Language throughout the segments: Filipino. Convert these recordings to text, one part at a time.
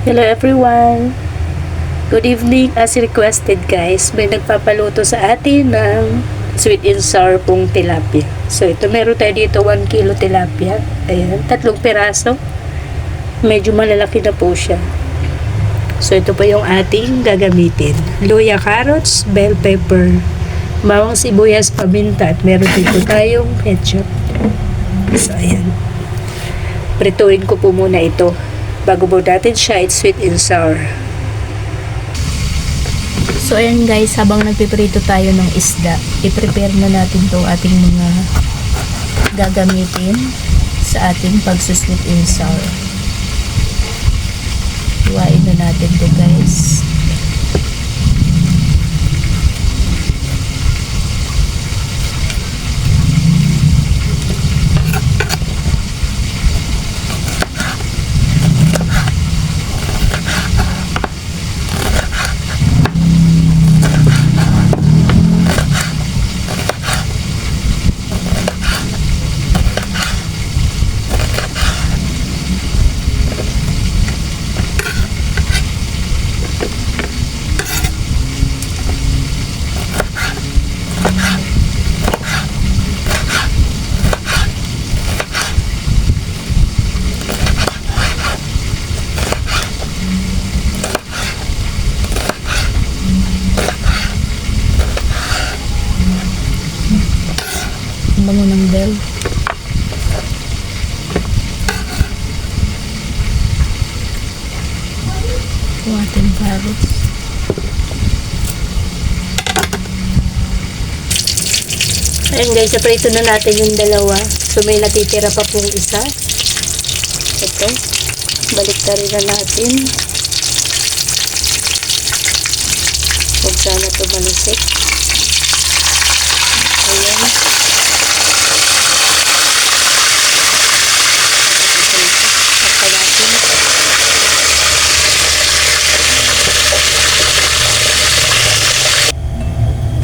Hello everyone! Good evening. As requested guys, may nagpapaluto sa atin ng sweet and sour pong tilapia. So ito, meron tayo dito 1 kilo tilapia. Ayan, 3 piraso. Medyo malalaki na po siya. So ito po yung ating gagamitin. Luya, carrots, bell pepper, bawang sibuyas, paminta, at meron dito tayong ketchup. So ayan. Prituin ko po muna ito. Bago po natin siya, it's sweet and sour. So ayan guys, habang nagpiprito tayo ng isda, i-prepare na natin to ating mga gagamitin sa ating pag-sweet and sour. Iwain na natin to guys. Bango ng bell. Ating carrots. Ayan guys, separate na natin yung dalawa. So may natitira pa pong isa. Ito. Baliktarin na natin. Huwag sana ito manisik. Ayan.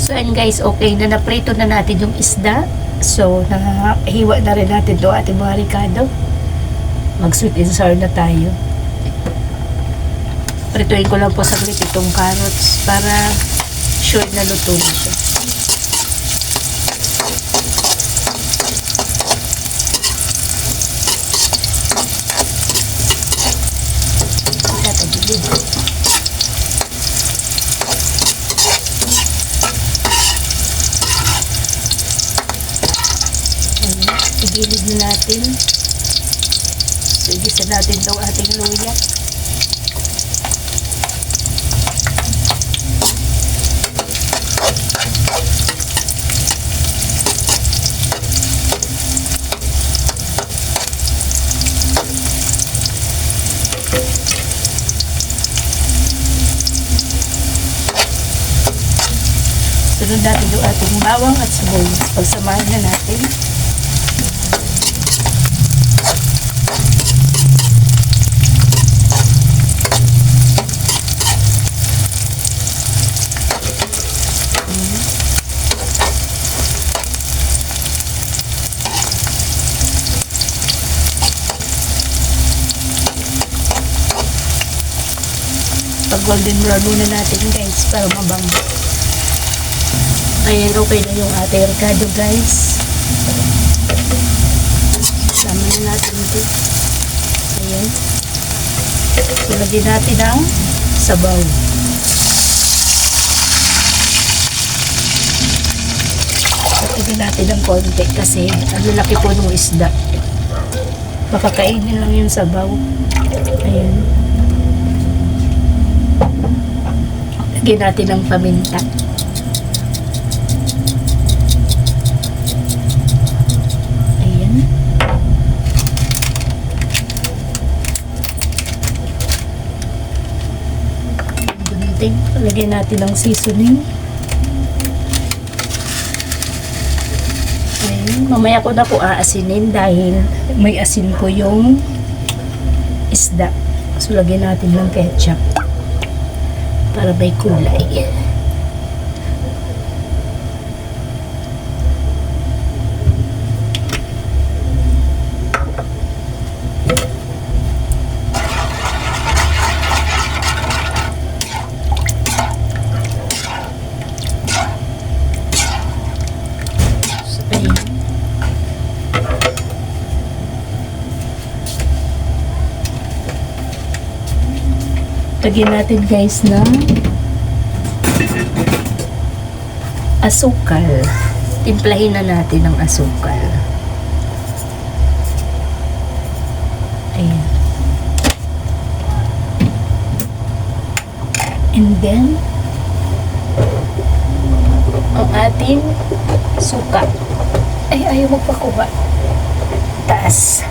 So and guys, okay na naprito na natin yung isda. So nahiwa na rin natin do ating mga ricado. Mag sweet and sour na tayo. Prituin ko lang po saglit itong carrots para sure na luto na siya. Igilid na natin. So, igisa natin daw ating luya. Sunod natin daw ating bawang at sibuyas. Pagsamahin na natin. Pag golden brown muna natin guys para mabango. Ayan, okay na yung ating ricado guys. Sama na natin ito. Ayan. So lagyan natin ang sabaw. Lagyan natin ng konti kasi ang lalaki po ng isda. Makakainin lang yung sabaw. Ayan. Lagyan natin ng paminta. Ayan. Gunting. Lagyan natin ng seasoning. Ayan. Mamaya ko na po aasinin dahil may asin po yung isda. So lagyan natin ng ketchup para may kulay. Lagyan natin guys ng asukal. Timplahin na natin ng asukal. Ayan. And then, ang ating suka. Ay, ayaw magpakuha. Taas.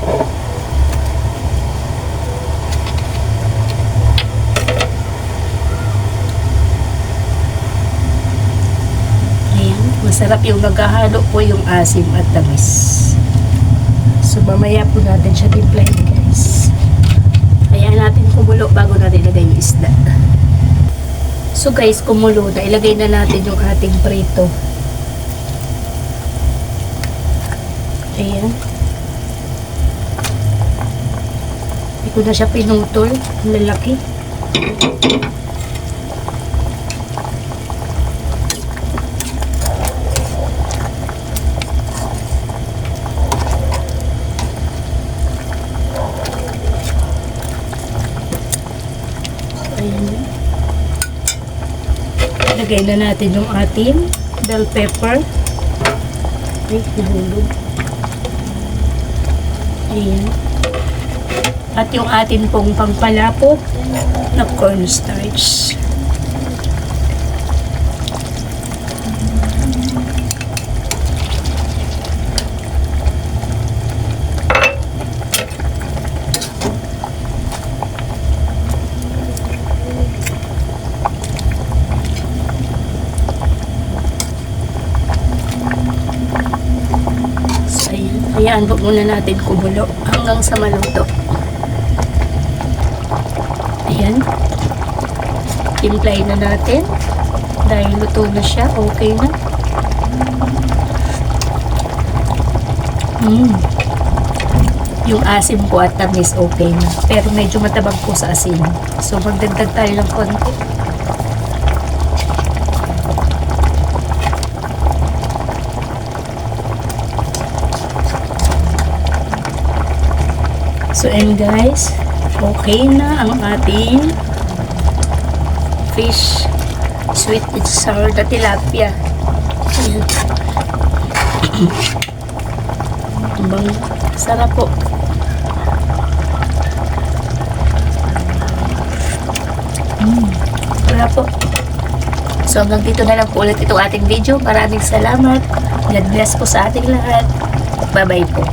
Ayan. Masarap yung naghahalo po yung asim at tamis. So, mamaya po natin siya timplahin guys. Kaya natin kumulo bago natin ilagay yung isda. So guys, kumulo na. Ilagay na natin yung ating prito. Ayan. Hindi ko na siya pinutol. Ang lalaki. Ayan. Lagay na natin yung ating bell pepper. Ay, nahulog. Ayan. At yung atin pong pangpalapot na cornstarch. Hayaan po muna natin kumulo hanggang sa maluto. Ayan. Timplahin na natin. Dahil luto na siya, okay na. Yung asim po at tamis okay na. Pero medyo matabang po sa asin. So magdagdag tayo ng konti. So, and guys, okay na ang ating fish sweet and sour na tilapia. Ayan. Bang, sarap po. Sarap po. So, hanggang dito na lang po ulit itong ating video. Maraming salamat. God bless po sa ating lahat. Bye-bye po.